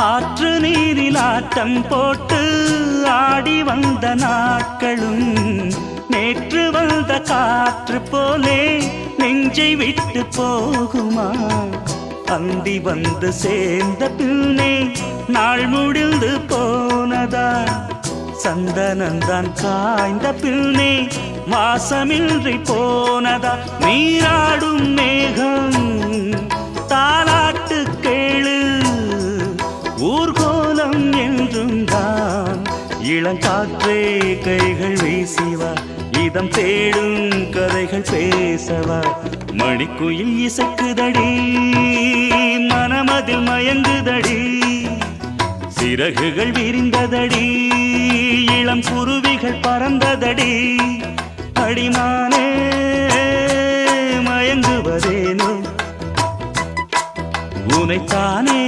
ஆற்று நீரில் ஆட்டம் போட்டு ஆடி வந்த நாட்களும் நேற்று வந்த காற்று போலே நெஞ்சை விட்டு போகுமா? அந்தி வந்து சேர்ந்த பின்னே நாள் முடிந்து போனதா? சந்தனந்தான் காய்ந்த பின்னே வாசமின்றி போனதா? நீராடும் மேகம் தாலாட்டு கேளு, ஊர்கோலம் என்றும் தான். இளங்காற்றே கைகள் வீசிவா, இதம் தேடும் கதைகள் பேசவா. மணிக்குயில் இசைக்குதடி, மனமதில் மயங்குதடி. சிறகுகள் விரிந்ததடி, இளம் குருவிகள் பறந்ததடி. அடிமானே மயங்குவதேனோ உனைத்தானே